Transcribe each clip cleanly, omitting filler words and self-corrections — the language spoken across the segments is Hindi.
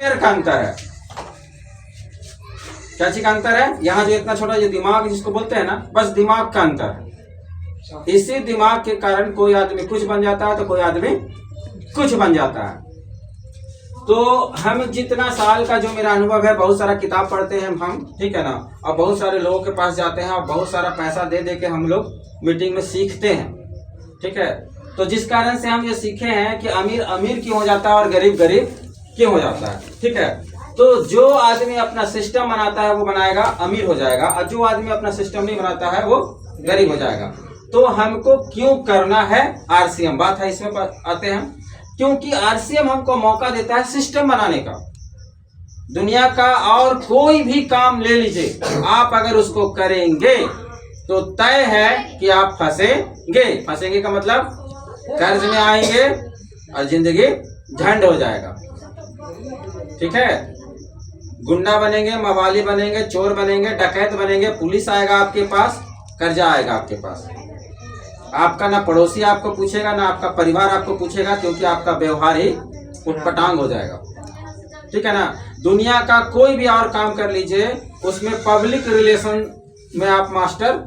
का अंतर है। क्या चीज का अंतर है? यहाँ जो इतना छोटा जो दिमाग जिसको बोलते हैं ना, बस दिमाग का अंतर है। इसी दिमाग के कारण कोई आदमी कुछ बन जाता है तो कोई आदमी कुछ बन जाता है। तो हम जितना साल का जो मेरा अनुभव है, बहुत सारा किताब पढ़ते हैं हम, ठीक है ना, और बहुत सारे लोगों के पास जाते हैं और बहुत सारा पैसा दे दे के हम लोग मीटिंग में सीखते हैं, ठीक है। तो जिस कारण से हम ये सीखे हैं कि अमीर अमीर क्यों हो जाता है और गरीब गरीब क्यों हो जाता है, ठीक है। तो जो आदमी अपना सिस्टम बनाता है वो बनाएगा अमीर हो जाएगा, और जो आदमी अपना सिस्टम नहीं बनाता है वो गरीब हो जाएगा। तो हमको क्यों करना है आरसीएम, बात है इसमें आते हैं। क्योंकि आरसीएम हमको मौका देता है सिस्टम बनाने का। दुनिया का और कोई भी काम ले लीजिए, आप अगर उसको करेंगे तो तय है कि आप फंसेंगे। फंसेंगे का मतलब कर्ज में आएंगे और जिंदगी झंड हो जाएगा, ठीक है। गुंडा बनेंगे, मवाली बनेंगे, चोर बनेंगे, डकैत बनेंगे, पुलिस आएगा आपके पास, कर्जा आएगा आपके पास। आपका ना पड़ोसी आपको पूछेगा, ना आपका परिवार आपको पूछेगा, क्योंकि आपका व्यवहार ही उटपटांग हो जाएगा, ठीक है ना। दुनिया का कोई भी और काम कर लीजिए, उसमें पब्लिक रिलेशन में आप मास्टर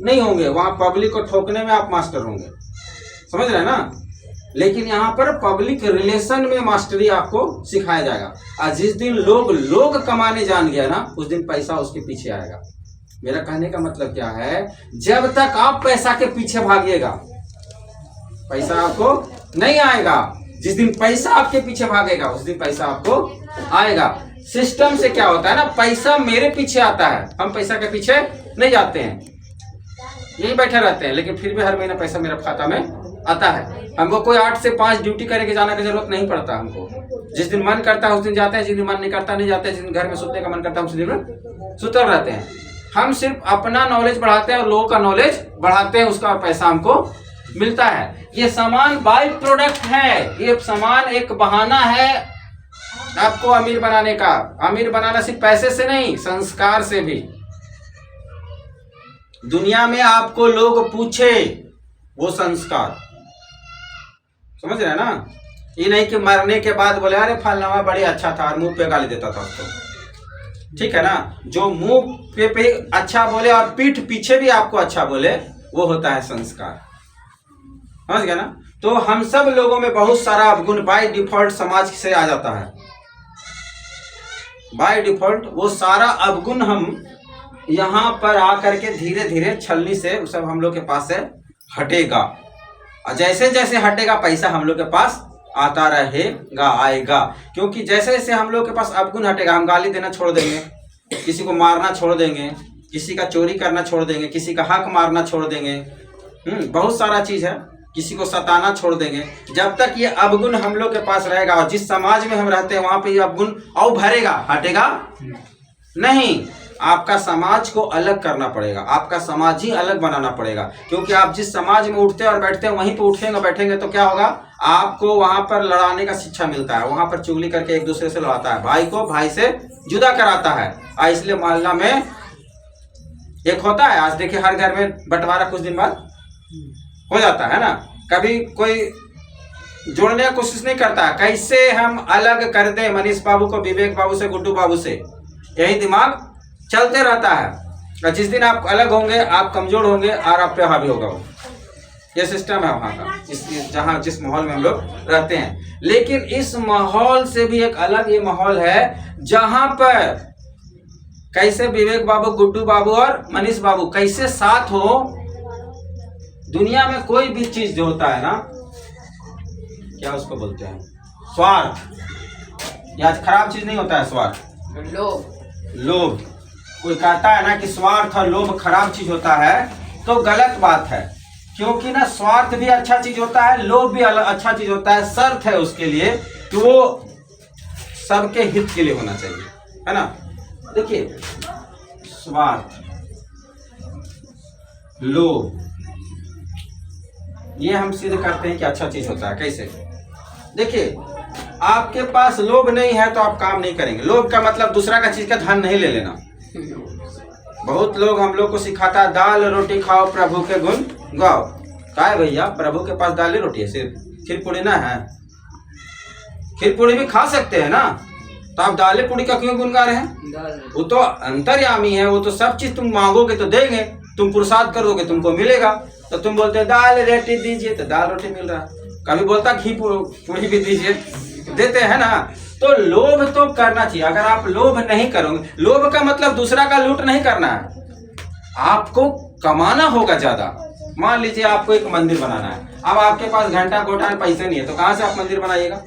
नहीं होंगे, वहां पब्लिक को ठोकने में आप मास्टर होंगे, समझ रहे हैं ना। लेकिन यहाँ पर पब्लिक रिलेशन में मास्टरी आपको सिखाया जाएगा। और जिस दिन लोग कमाने जान गया ना, उस दिन पैसा उसके पीछे आएगा। मेरा कहने का मतलब क्या है, जब तक आप पैसा के पीछे भागिएगा पैसा आपको नहीं आएगा। जिस दिन पैसा आपके पीछे भागेगा उस दिन पैसा आपको आएगा। सिस्टम से क्या होता है ना, पैसा मेरे पीछे आता है, हम पैसा के पीछे नहीं जाते हैं, यही बैठे रहते हैं, लेकिन फिर भी हर महीना पैसा मेरा खाता में आता है। हमको कोई 8 से 5 ड्यूटी करके जाने की जरूरत नहीं पड़ता हमको। जिस दिन मन करता है उस दिन जाते हैं, जिस दिन मन नहीं करता नहीं जाते, जिस दिन घर में सोने का मन करता है उस दिन सुतल रहते हैं। हम सिर्फ अपना नॉलेज बढ़ाते हैं और लोगों का नॉलेज बढ़ाते हैं, उसका पैसा हमको मिलता है। ये सामान बाई प्रोडक्ट है, ये सामान एक बहाना है आपको अमीर बनाने का। अमीर बनाना सिर्फ पैसे से नहीं, संस्कार से भी। दुनिया में आपको लोग पूछे वो संस्कार, समझ रहे हैं ना। ये नहीं कि मरने के बाद बोले अरे फलनामा बड़ी अच्छा था और मुंह पे गाली देता था उसको, ठीक है ना। जो मुंह पे अच्छा बोले और पीठ पीछे भी आपको अच्छा बोले, वो होता है संस्कार, समझ गया ना। तो हम सब लोगों में बहुत सारा अवगुण बाय डिफॉल्ट समाज से आ जाता है। बाय डिफॉल्ट वो सारा अवगुण हम यहाँ पर आकर के धीरे धीरे छलनी से सब हम लोग के पास से हटेगा। और जैसे जैसे हटेगा पैसा हम लोग के पास आता रहेगा, आएगा। क्योंकि जैसे जैसे हम लोग के पास अवगुण हटेगा, हम गाली देना छोड़ देंगे, किसी को मारना छोड़ देंगे, किसी का चोरी करना छोड़ देंगे, किसी का हक मारना छोड़ देंगे, बहुत सारा चीज है, किसी को सताना छोड़ देंगे। जब तक ये अवगुण हम लोग के पास रहेगा और जिस समाज में हम रहते हैं वहां पे ये अवगुण और भरेगा, हटेगा नहीं। आपका समाज को अलग करना पड़ेगा, आपका समाज ही अलग बनाना पड़ेगा। क्योंकि आप जिस समाज में उठते और बैठते हैं वहीं पे उठेंगे बैठेंगे तो क्या होगा, आपको वहां पर लड़ाने का शिक्षा मिलता है। वहां पर चुगली करके एक दूसरे से लड़ाता है, भाई को भाई से जुदा कराता है। इसलिए मोहल्ला में एक होता है, आज देखिए हर घर में बंटवारा कुछ दिन बाद हो जाता है ना। कभी कोई जोड़ने की कोशिश नहीं करता, कैसे हम अलग कर दें मनीष बाबू को विवेक बाबू से, गुड्डू बाबू से, यही दिमाग चलते रहता है। और जिस दिन आप अलग होंगे आप कमजोर होंगे और आप पे हावी होगा वो। ये सिस्टम है वहां का, जिस माहौल में हम लोग रहते हैं। लेकिन इस माहौल से भी एक अलग ये माहौल है जहां पर कैसे विवेक बाबू, गुड्डू बाबू और मनीष बाबू कैसे साथ हो। दुनिया में कोई भी चीज जो होता है ना, क्या उसको बोलते हैं, स्वार्थ। या खराब चीज नहीं होता है स्वार्थ, लोभ। कोई कहता है ना कि स्वार्थ और लोभ खराब चीज होता है, तो गलत बात है। क्योंकि ना स्वार्थ भी अच्छा चीज होता है, लोभ भी अच्छा चीज होता है। शर्त है उसके लिए कि वो सबके हित के लिए होना चाहिए, है ना। देखिए स्वार्थ, लोभ, ये हम सिद्ध करते हैं कि अच्छा चीज होता है। कैसे? देखिए आपके पास लोभ नहीं है तो आप काम नहीं करेंगे। लोभ का मतलब दूसरा का चीज का धन नहीं ले लेना। बहुत लोग हम लोग को सिखाता है दाल रोटी खाओ प्रभु के गुण गाओ। क्या है भैया, प्रभु के पास दाल रोटी है, सिर्फ खीर पूरी ना है? खीर पूरी भी खा सकते हैं ना, तो आप दाल पूड़ी का क्यों गुण गा रहे हैं? वो तो अंतर्यामी है, वो तो सब चीज तुम मांगोगे तो देंगे, तुम पुरुषार्थ करोगे तुमको मिलेगा। तो तुम बोलते दाल रोटी दीजिए तो दाल रोटी मिल रहा है, कभी बोलता घी पूड़ी भी दीजिए, देते हैं ना। तो लोभ तो करना चाहिए। अगर आप लोभ नहीं करोगे, लोभ का मतलब दूसरा का लूट नहीं करना है, आपको कमाना होगा ज्यादा। मान लीजिए आपको एक मंदिर बनाना है, अब आपके पास घंटा कोटा पैसे नहीं है तो कहाँ से आप मंदिर बनाइएगा?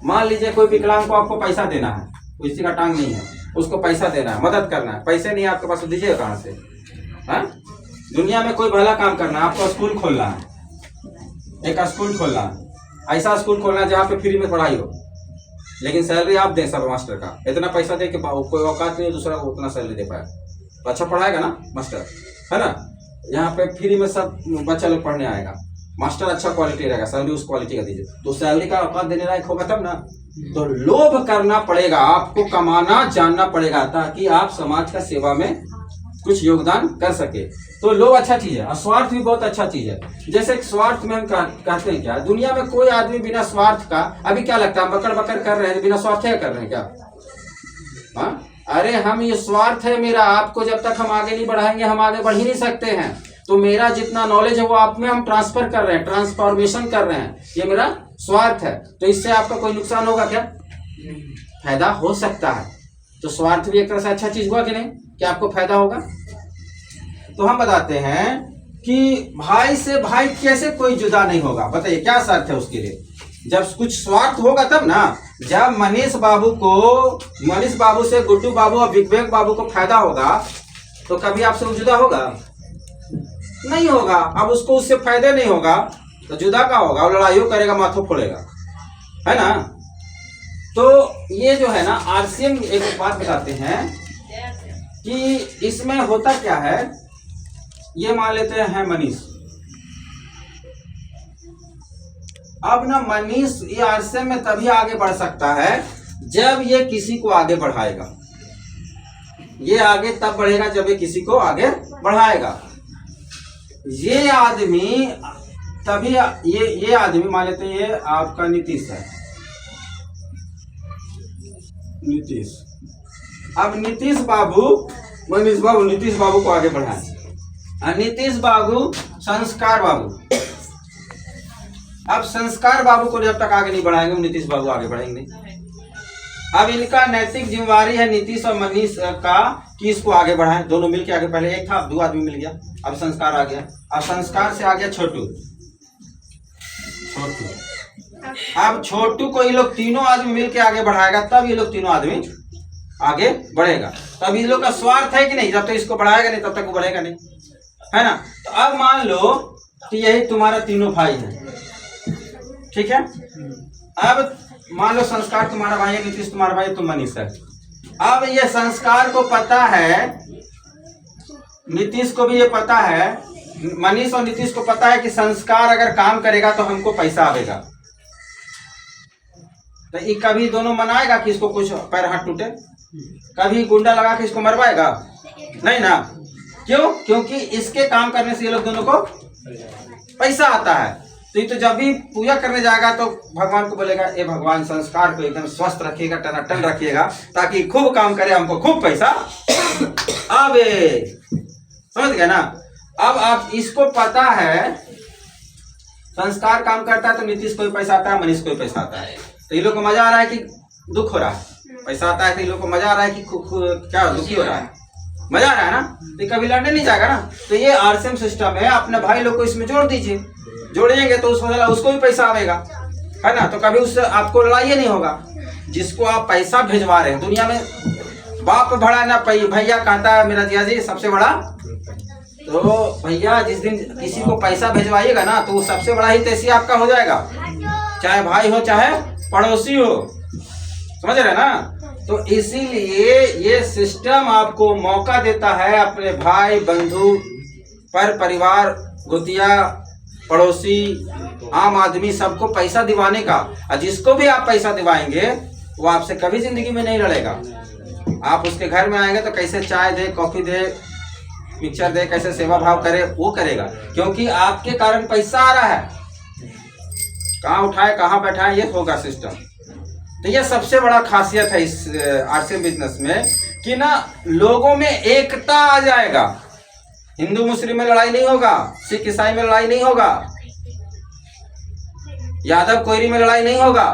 मान लीजिए कोई विकलांग को आपको पैसा देना है, किसी का टांग नहीं है, उसको पैसा देना है, मदद करना है, पैसे नहीं है आपके पास, दीजिएगा कहाँ से? दुनिया में कोई भला काम करना है, आपको स्कूल खोलना है, एक स्कूल खोलना है, ऐसा स्कूल खोलना है जहाँ पे फ्री में पढ़ाई हो, लेकिन सैलरी आप दें सब मास्टर का, इतना पैसा दे के कोई औकात नहीं है दूसरा को उतना सैलरी दे पाए, तो अच्छा पढ़ाएगा ना मास्टर, है ना। यहाँ पे फ्री में सब बच्चा लोग पढ़ने आएगा, मास्टर अच्छा क्वालिटी रहेगा, सैलरी उस क्वालिटी का दीजिए, तो सैलरी का औकात देने लायक होगा तब ना। तो लोभ करना पड़ेगा, आपको कमाना जानना पड़ेगा ताकि आप समाज का सेवा में कुछ योगदान कर सके। तो लोभ अच्छा चीज है और स्वार्थ भी बहुत अच्छा चीज है। जैसे स्वार्थ में हम कहते हैं क्या, दुनिया में कोई आदमी बिना स्वार्थ का, अभी क्या लगता है बकर बकर कर रहे हैं, बिना स्वार्थ क्या कर रहे हैं क्या? हाँ, अरे हम ये स्वार्थ है मेरा, आपको जब तक हम आगे नहीं बढ़ाएंगे हम आगे बढ़ ही नहीं सकते हैं। तो मेरा जितना नॉलेज है वो आप में हम ट्रांसफर कर रहे हैं, ट्रांसफॉर्मेशन कर रहे हैं, ये मेरा स्वार्थ है। तो इससे आपका कोई नुकसान होगा क्या? फायदा हो सकता है। तो स्वार्थ भी एक तरह से अच्छा चीज हुआ कि नहीं, कि आपको फायदा होगा। तो हम बताते हैं कि भाई से भाई कैसे कोई जुदा नहीं होगा, बताइए क्या शर्त है उसके लिए? जब कुछ स्वार्थ होगा तब ना। जब मनीष बाबू से गुड्डू बाबू और विवेक बाबू को फायदा होगा तो कभी आपसे वो जुदा होगा? नहीं होगा। अब उसको उससे फायदा नहीं होगा तो जुदा का होगा, वो लड़ाइयों करेगा, माथों फोड़ेगा, है ना। तो ये जो है ना आरसीएम एक बात बताते हैं कि इसमें होता क्या है। ये मान लेते हैं मनीष, अब ना मनीष ये आरसीएम में तभी आगे बढ़ सकता है जब ये किसी को आगे बढ़ाएगा। ये आगे तब बढ़ेगा जब ये किसी को आगे बढ़ाएगा। ये आदमी तभी ये आदमी मान लेते हैं, ये आपका नीतीश है, नीतीश। अब नीतीश बाबू नीतीश बाबू को आगे बढ़ाए, नीतीश बाबू संस्कार बाबू। अब संस्कार बाबू को जब तक आगे नहीं बढ़ाएंगे नीतीश बाबू आगे बढ़ेंगे नहीं। अब इनका नैतिक जिम्मेवारी है नीतीश और मनीष का कि इसको आगे बढ़ाएं, दोनों मिलके आगे। पहले एक था, अब दो आदमी मिल गया, अब संस्कार आ गया, अब संस्कार से आ गया छोटू। अब छोटू को ये लोग तीनों आदमी मिलके आगे बढ़ाएगा, तब ये लोग तीनों आदमी आगे बढ़ेगा। तब ये लोग का स्वार्थ है कि नहीं, जब तक इसको बढ़ाएगा नहीं तब तक वो बढ़ेगा नहीं, है ना। तो अब मान लो कि यही तुम्हारा तीनों भाई है, ठीक है। अब मान लो संस्कार तुम्हारा भाई है, नीतीश तुम्हारा भाई, तुम मनीष है। अब ये संस्कार को पता है, नीतीश को भी ये पता है, मनीष और नीतीश को पता है कि संस्कार अगर काम करेगा तो हमको पैसा आएगा। तो ये कभी दोनों मनाएगा कि इसको कुछ पैर हाथ टूटे, कभी गुंडा लगा के इसको मरवाएगा नहीं ना। क्यों? क्योंकि इसके काम करने से ये लोग दोनों को पैसा आता है। तो ये तो जब भी पूजा करने जाएगा तो भगवान को बोलेगा, ए भगवान संस्कार को एकदम स्वस्थ रखिएगा, टनाटन रखिएगा, ताकि खूब काम करे, हमको खूब पैसा आवे। समझ गए ना। अब आप इसको पता है संस्कार काम करता है तो नीतीश को भी पैसा आता है, मनीष को भी पैसा आता है। तो ये लोग को मजा आ रहा है कि दुख हो रहा है? पैसा आता है तो ये लोग को मजा आ रहा है कि क्या दुखी हो रहा है? मजा आ रहा है ना। तो कभी लड़ने नहीं जाएगा ना। तो ये आरसीएम सिस्टम है, अपने भाई लोग को इसमें जोड़ दीजिए, जोड़ेंगे तो उसको भी पैसा आएगा, है ना। तो कभी उससे आपको लड़ाई नहीं होगा। जिसको आप पैसा भिजवा रहे हैं, दुनिया में बाप बड़ा ना भैया कहता है मेरा जिया जी सबसे बड़ा। तो भैया जिस दिन किसी को पैसा भिजवाइएगा ना तो वो सबसे बड़ा ही तेजी आपका हो जाएगा, चाहे भाई हो चाहे पड़ोसी हो, समझ रहे ना। तो इसीलिए ये सिस्टम आपको मौका देता है अपने भाई बंधु पर, परिवार, गोतिया, पड़ोसी, आम आदमी सबको पैसा दिवाने का। और जिसको भी आप पैसा दिवाएंगे वो आपसे कभी जिंदगी में नहीं लड़ेगा। आप उसके घर में आएंगे तो कैसे चाय दे, कॉफी दे, पिक्चर दे, कैसे सेवा भाव करे, वो करेगा, क्योंकि आपके कारण पैसा आ रहा है। कहाँ उठाए कहाँ बैठाए ये होगा सिस्टम। तो यह सबसे बड़ा खासियत है इस आरसीएम बिजनेस में कि ना लोगों में एकता आ जाएगा। हिंदू मुस्लिम में लड़ाई नहीं होगा, सिख ईसाई में लड़ाई नहीं होगा, यादव कोयरी में लड़ाई नहीं होगा,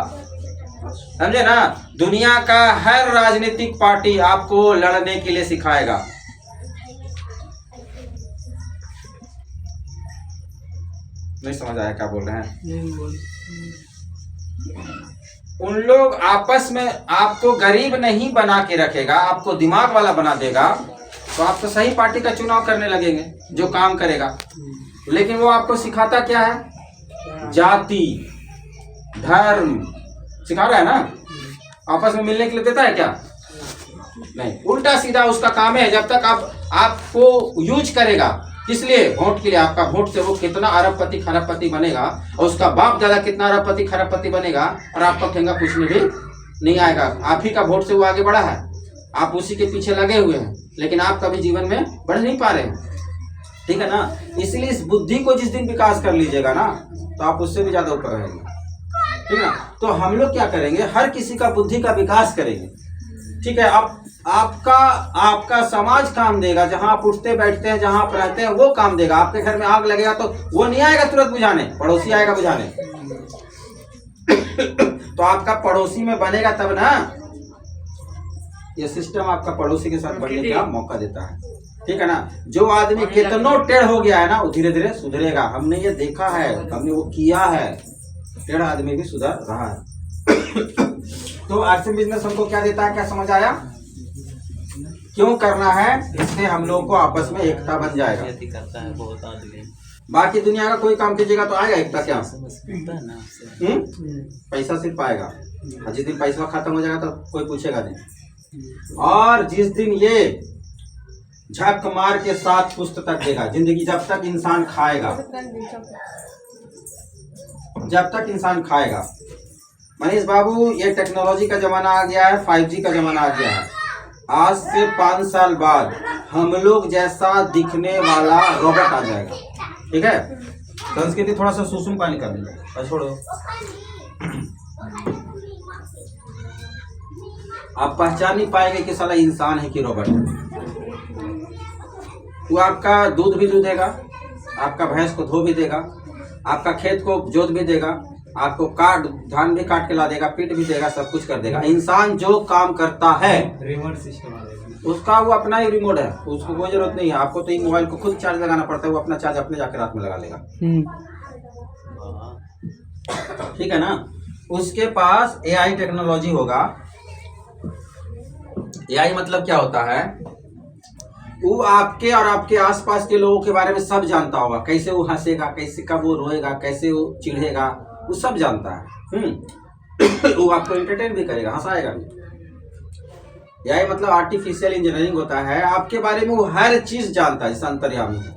समझे ना। दुनिया का हर राजनीतिक पार्टी आपको लड़ने के लिए सिखाएगा। नहीं समझ आया क्या बोल रहे हैं? उन लोग आपस में आपको गरीब नहीं बना के रखेगा, आपको दिमाग वाला बना देगा, तो आप तो सही पार्टी का चुनाव करने लगेंगे जो काम करेगा। लेकिन वो आपको सिखाता क्या है? जाति धर्म सिखा रहा है ना। आपस में मिलने के लिए देता है क्या? नहीं, उल्टा सीधा उसका काम है। जब तक आपको यूज करेगा, किस लिए? वोट के लिए। आपका वोट से वो कितना अरबपति खरबपति बनेगा और उसका बाप दादा कितना अरबपति खरबपति बनेगा, और आपका ठेंगा पूछने भी नहीं आएगा। आप ही का वोट से वो आगे बढ़ा है, आप उसी के पीछे लगे हुए हैं, लेकिन आप कभी जीवन में बढ़ नहीं पा रहे हैं। ठीक है ना। इसलिए इस बुद्धि को जिस दिन विकास कर लीजिएगा ना, तो आप उससे भी ज्यादा ऊपर रहेंगे। ठीक है ना। तो हम लोग क्या करेंगे? हर किसी का बुद्धि का विकास करेंगे। ठीक है। अब आपका समाज काम देगा, जहां आप उठते बैठते हैं, जहां आप रहते हैं, वो काम देगा। आपके घर में आग लगेगा तो वो नहीं आएगा तुरंत बुझाने, पड़ोसी आएगा बुझाने। तो आपका पड़ोसी में बनेगा तब ना। ये सिस्टम आपका पड़ोसी के साथ बढ़ने का मौका देता है। ठीक है ना। जो आदमी कितना टेढ़ हो गया है ना, वो धीरे धीरे सुधरेगा। हमने ये देखा है, हमने वो किया है। टेढ़ा आदमी भी सुधर रहा है। तो आरसीएम बिजनेस हमको क्या देता है? क्या समझ आया? क्यों करना है? इससे हम लोगों को आपस में एकता बन जाएगा। करता है बहुत आदमी। बाकी दुनिया का कोई काम कीजिएगा तो आएगा एकता क्या? पैसा सिर्फ आएगा। जिस दिन पैसा खत्म हो जाएगा तो कोई पूछेगा नहीं। और जिस दिन ये झक मार के 7 पुस्तक देगा, जिंदगी जब तक इंसान खाएगा, जब तक इंसान खाएगा। मनीष बाबू, ये टेक्नोलॉजी का जमाना आ गया है, 5G का जमाना आ गया है। आज से 5 साल बाद हम लोग जैसा दिखने वाला रोबोट आ जाएगा। ठीक है। संस्कृति थोड़ा सा सुसुम का निकाल दीजिए, छोड़ो। आप पहचान नहीं पाएंगे कि साला इंसान है कि रोबोट है। वो आपका दूध भी दूधेगा, आपका भैंस को धो भी देगा, आपका खेत को जोत भी देगा, आपको धान भी काट के ला देगा, पीट भी देगा, सब कुछ कर देगा। इंसान जो काम करता है रिमोट सिस्टम उसका वो अपना ही रिमोट है, उसको कोई जरूरत नहीं है। आपको तो ये मोबाइल को खुद चार्ज लगाना पड़ता है, वो अपना चार्ज अपने जाकर रात में लगा लेगा। ठीक है ना। उसके पास एआई टेक्नोलॉजी होगा। एआई मतलब क्या होता है? वो आपके और आपके आसपास के लोगों के बारे में सब जानता होगा। कैसे वो हंसेगा, कैसे कब वो रोएगा, कैसे वो चिढ़ेगा, वो सब जानता है। वो आपको एंटरटेन भी करेगा, हंसाएगा भी। यही मतलब आर्टिफिशियल इंजीनियरिंग होता है। आपके बारे में वो हर चीज जानता है, जैसे अंतर्यामी है।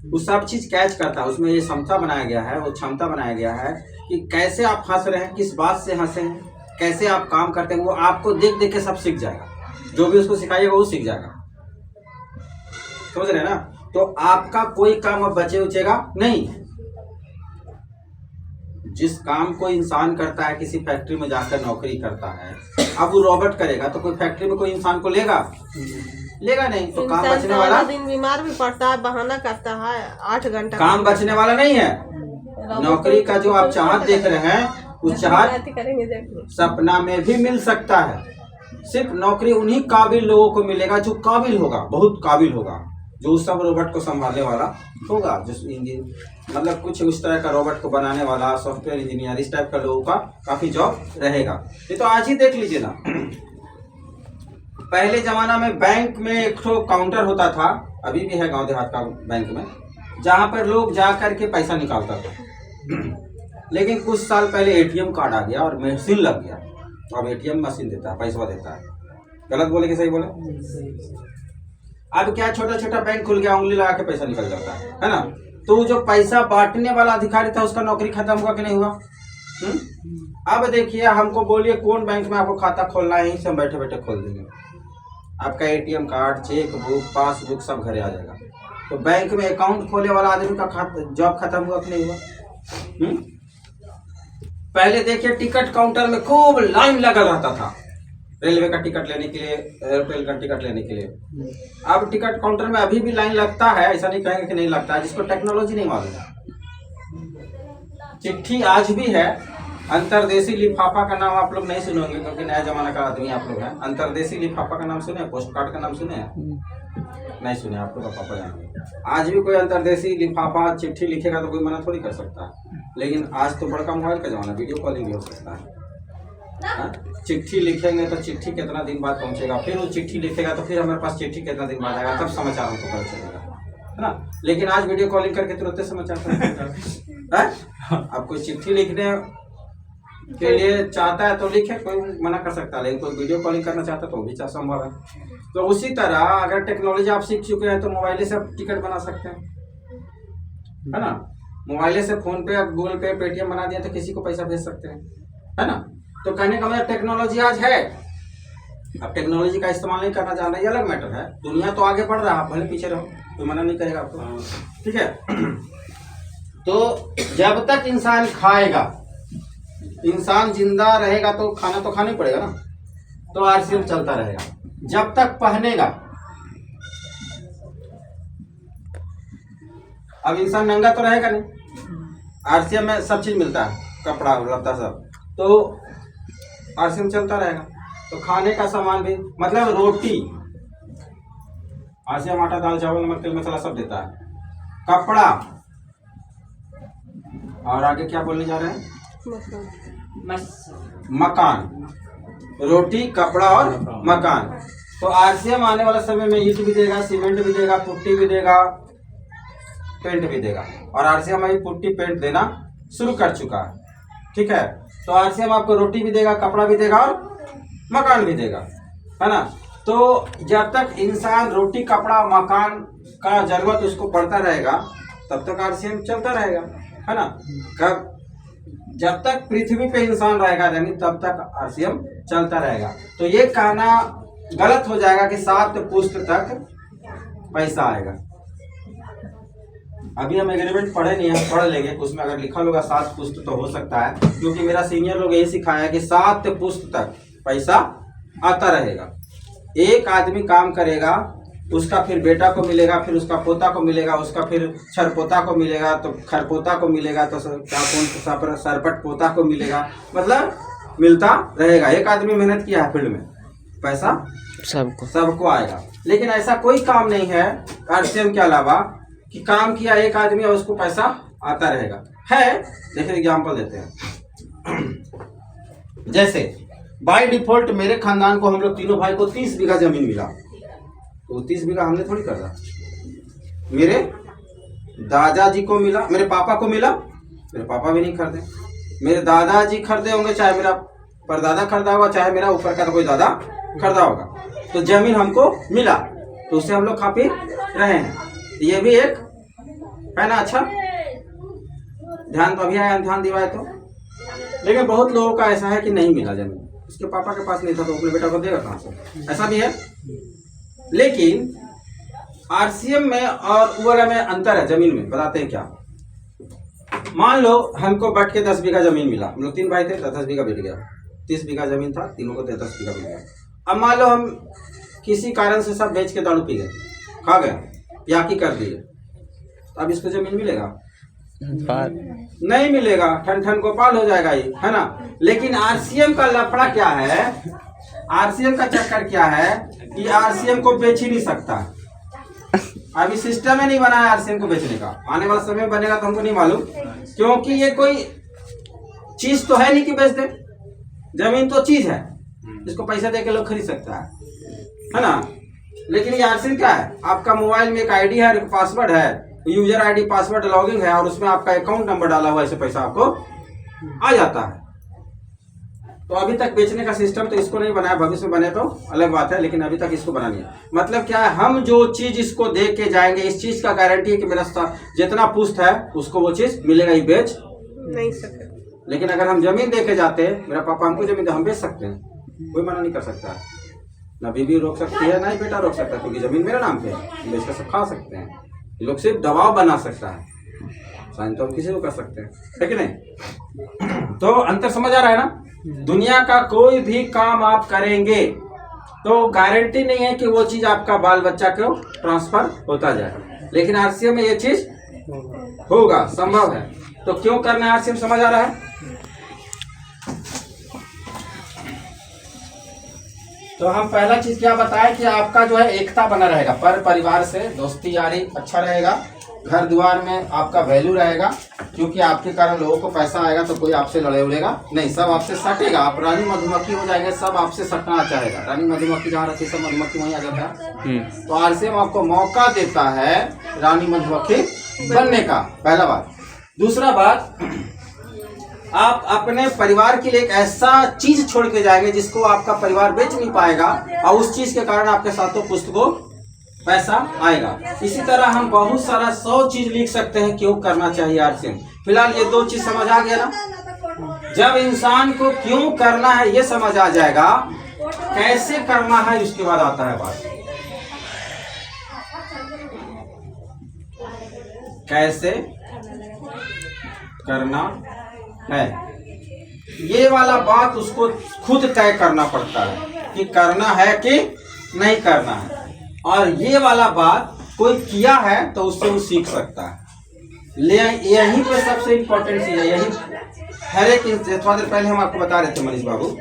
वो सब चीज कैच करता है। उसमें ये क्षमता बनाया गया है, वो क्षमता बनाया गया है कि कैसे आप हंस रहे हैं, किस बात से हंसे हैं, कैसे आप काम करते हैं, वो आपको देख देख के सब सीख जाएगा। जो भी उसको सिखाइएगा वो सीख जाएगा। समझ रहे हैं ना। तो आपका कोई काम अब बचे उचेगा नहीं। जिस काम को इंसान करता है, किसी फैक्ट्री में जाकर नौकरी करता है, अब वो रोबोट करेगा तो कोई फैक्ट्री में कोई इंसान को लेगा नहीं। तो काम बचने वाला, दिन बीमार भी पड़ता है, बहाना करता है, 8 घंटा काम बचने वाला नहीं है। नौकरी का जो आप चाहत देख रहे हैं, उस चाहत सपना में भी मिल सकता है। सिर्फ नौकरी उन्हीं काबिल लोगों को मिलेगा जो काबिल होगा, बहुत काबिल होगा, जो उस सब रोबोट को संभालने वाला होगा। जो मतलब कुछ उस तरह का रोबोट को बनाने वाला, सॉफ्टवेयर इंजीनियर, इस टाइप का लोगों का काफी जॉब रहेगा। ये तो आज ही देख लीजिए ना। पहले जमाना में बैंक में एक तो काउंटर होता था, अभी भी है गांव देहात का बैंक में, जहां पर लोग जा करके पैसा निकालता था। लेकिन कुछ साल पहले एटीएम कार्ड आ गया और मशीन लग गया। अब एटीएम मशीन देता है, पैसा देता है। गलत बोले कि सही बोले? अब क्या छोटा छोटा बैंक खुल गया, उंगली लगा के पैसा निकल जाता है ना। तो जो पैसा बांटने वाला अधिकारी था, उसका नौकरी खत्म हुआ कि नहीं हुआ? अब देखिए, हमको बोलिए कौन बैंक में आपको खाता खोलना है, यहीं से हम बैठे बैठे खोल देंगे। आपका ATM card, cheque book, passbook सब घरे आ जाएगा। तो बैंक में अकाउंट खोले वाला आदमी का जॉब खत्म हुआ कि नहीं हुआ? पहले देखिए टिकट काउंटर में खूब लाइन लगा रहता था रेलवे का टिकट लेने के लिए, एयरप्लेन का टिकट लेने के लिए। अब टिकट काउंटर में अभी भी लाइन लगता है, ऐसा नहीं कहेंगे कि नहीं लगता है, जिसको टेक्नोलॉजी नहीं मालूम है। चिट्ठी आज भी है। अंतरदेशी लिफाफा का नाम आप लोग नहीं सुने होंगे क्योंकि नया जमाना का आदमी आप लोग हैं। अंतरदेशी लिफाफा का नाम सुने, पोस्ट कार्ड का नाम सुने हैं? नहीं सुने, आप लोग का पापा जानेंगे। आज भी कोई अंतरदेशी लिफाफा चिट्ठी लिखेगा तो कोई मना थोड़ी कर सकता है। लेकिन आज तो बड़का मोबाइल का जमाना, वीडियो कॉलिंग भी हो सकता है। चिट्ठी लिखेंगे तो चिट्ठी कितना दिन बाद पहुंचेगा, फिर वो चिट्ठी लिखेगा तो फिर हमारे पास चिट्ठी कितना दिन बाद आएगा, तब समाचार हमको पता चलेगा, है ना। लेकिन आज वीडियो कॉलिंग करके तुरंत समाचार है। अब कोई चिट्ठी लिखने के लिए चाहता है तो लिखे, कोई मना कर सकता है, लेकिन कोई वीडियो कॉलिंग करना चाहता है तो भी संभव है। तो उसी तरह अगर टेक्नोलॉजी आप सीख चुके हैं तो मोबाइल से आप टिकट बना सकते हैं, है ना। मोबाइल से फोन पे, गूगल पे, पेटीएम बना दिया तो किसी को पैसा भेज सकते हैं, है ना। तो कहने का मतलब टेक्नोलॉजी आज है। अब टेक्नोलॉजी का इस्तेमाल नहीं करना चाह रहा, ये अलग मैटर है। दुनिया तो आगे बढ़ रहा है, आप भले पीछे रहो, कोई मना नहीं करेगा आपको, ठीक है। तो जब तक इंसान खाएगा, इंसान जिंदा रहेगा तो खाना तो खाना ही पड़ेगा ना, तो आरसीएम चलता रहेगा। जब तक पहनेगा, अब इंसान नंगा तो रहेगा नहीं, आरसीएम में सब चीज मिलता है, कपड़ा लत्ता सब, तो आरसीएम चलता रहेगा। तो खाने का सामान भी, मतलब रोटी, आरसीएम आटा, दाल, चावल, नमक, तेल, मसाला सब देता है। कपड़ा, और आगे क्या बोलने जा रहे हैं? मकान, रोटी, कपड़ा और मकान। तो आरसीएम आने वाला समय में ईंट भी देगा, सीमेंट भी देगा, पुट्टी भी देगा, पेंट भी देगा। और आरसीएम अभी पुट्टी पेंट देना शुरू कर चुका है, ठीक है। तो आरसीएम आपको रोटी भी देगा, कपड़ा भी देगा और मकान भी देगा, है ना। तो जब तक इंसान रोटी, कपड़ा, मकान का जरूरत उसको पड़ता रहेगा तब तक आरसीएम चलता रहेगा, है ना। कब? जब तक पृथ्वी पे इंसान रहेगा यानी तब तक आरसीएम चलता रहेगा। तो ये कहना गलत हो जाएगा कि 7 पुश्त तक पैसा आएगा। अभी हम एग्रीमेंट पढ़े नहीं है, पढ़ लेंगे, उसमें अगर लिखा होगा 7 पुश्त तो हो सकता है, क्योंकि मेरा सीनियर लोग यही सिखाया कि 7 पुश्त तक पैसा आता रहेगा। एक आदमी काम करेगा, उसका फिर बेटा को मिलेगा, फिर उसका पोता को मिलेगा, उसका फिर छरपोता को मिलेगा, तो खरपोता को मिलेगा, तो क्या कौन सरपट पोता को मिलेगा, मतलब मिलता रहेगा। एक आदमी मेहनत किया है फील्ड में, पैसा सबको आएगा। लेकिन ऐसा कोई काम नहीं है आरसीएम के अलावा कि काम किया एक आदमी और उसको पैसा आता रहेगा। है, देखिए एग्जाम्पल देते हैं। जैसे बाय डिफॉल्ट मेरे खानदान को, हम लोग तीनों भाई को 30 बीघा जमीन मिला, तो 30 बीघा हमने थोड़ी कर रहा। मेरे दादाजी को मिला, मेरे पापा को मिला, मेरे पापा भी नहीं खरीदे, मेरे दादाजी खरीदे होंगे, चाहे मेरा परदादा खरीदा होगा, चाहे मेरा ऊपर का तो कोई दादा खरीदा होगा। तो जमीन हमको मिला, तो उससे हम लोग खा पी रहे हैं। ये भी एक है ना। अच्छा, ध्यान तो अभी आया, ध्यान दिवाए तो। लेकिन बहुत लोगों का ऐसा है कि नहीं मिला जमीन, उसके पापा के पास नहीं था तो अपने बेटा को देगा कहाँ से, ऐसा भी है। लेकिन आरसीएम में और उवाला में अंतर है जमीन में, बताते हैं क्या। मान लो हमको बट के 10 बीघा जमीन मिला, हम लोग 3 भाई थे, 10 बीघा बिक गया, 30 बीघा जमीन था, तीनों को 10 बीघा मिल गया। अब मान लो हम किसी कारण से सब बेच के दारू पी गए, खा गए, याकी कर दिए, तो अब इसको जमीन मिलेगा? नहीं मिलेगा, ठन ठन गोपाल हो जाएगा ये, है ना। लेकिन आरसीएम का लफड़ा क्या है, आरसीएम का चक्कर क्या है कि आरसीएम को बेच ही नहीं सकता। अभी सिस्टम ही नहीं बना है आरसीएम को बेचने का, आने वाला समय बनेगा तो हमको नहीं मालूम, क्योंकि ये कोई चीज तो है नहीं कि बेच दे। जमीन तो चीज है, इसको पैसा दे के लोग खरीद सकता है ना। लेकिन ये आरसीएम क्या है, आपका मोबाइल में एक आईडी है, एक पासवर्ड है, यूजर आईडी पासवर्ड लॉगिंग है, और उसमें आपका अकाउंट नंबर डाला हुआ है, इससे पैसा आपको आ जाता है। तो अभी तक बेचने का सिस्टम तो इसको नहीं बनाया, भविष्य में बने तो अलग बात है, लेकिन अभी तक इसको बना नहीं है। मतलब क्या है, हम जो चीज इसको दे के जाएंगे, इस चीज का गारंटी है कि मेरा जितना पुश्त है उसको वो चीज मिलेगा, ही बेच नहीं सकते। लेकिन अगर हम जमीन दे के जाते, मेरा पापा हमको जमीन दे, हम बेच सकते हैं, कोई मना नहीं कर सकता है, ना बीबी रोक सकती है, ना ही बेटा रोक सकता है, क्योंकि जमीन मेरे नाम पे है, बेच कर सब खा सकते हैं। लोग सिर्फ दबाव बना सकता है, साइन तो हम किसी को कर सकते हैं, है कि नहीं? तो अंतर समझ आ रहा है ना? दुनिया का कोई भी काम आप करेंगे तो गारंटी नहीं है कि वो चीज आपका बाल बच्चा को ट्रांसफर होता जाए, लेकिन आरसीएम में ये चीज होगा, संभव है। तो क्यों करना है आरसीएम, समझ आ रहा है? तो हम पहला चीज क्या बताएं कि आपका जो है एकता बना रहेगा, पर परिवार से दोस्ती यारी अच्छा रहेगा, घर द्वार में आपका वैल्यू रहेगा, क्योंकि आपके कारण लोगों को पैसा आएगा तो कोई आपसे लड़े उड़ेगा नहीं, सब आपसे सटेगा। आप रानी मधुमक्खी हो जाएंगे, सब आपसे सटना चाहेगा। रानी मधुमक्खी जहाँ रहती है सब मधुमक्खी वहीं आ जाता है। तो आरसीएम आपको मौका देता है रानी मधुमक्खी बनने का, पहला बात। दूसरा बात, आप अपने परिवार के लिए एक ऐसा चीज छोड़ के जाएंगे जिसको आपका परिवार बेच नहीं पाएगा, और उस चीज के कारण आपके साथों पुस्तकों पैसा आएगा। इसी तरह हम बहुत सारा 100 चीज लिख सकते हैं क्यों करना चाहिए आरसीएम। फिलहाल ये 2 चीज समझ आ गया ना? जब इंसान को क्यों करना है ये समझ आ जाएगा, कैसे करना है उसके बाद आता है बात कैसे करना है। ये वाला बात उसको खुद तय करना पड़ता है कि करना है कि नहीं करना है, और ये वाला बात कोई किया है तो उससे वो सीख सकता है। यहीं पे सबसे इम्पोर्टेंट चीज है, यही हर एक थोड़ा देर पहले हम आपको बता रहे थे मनीष बाबू,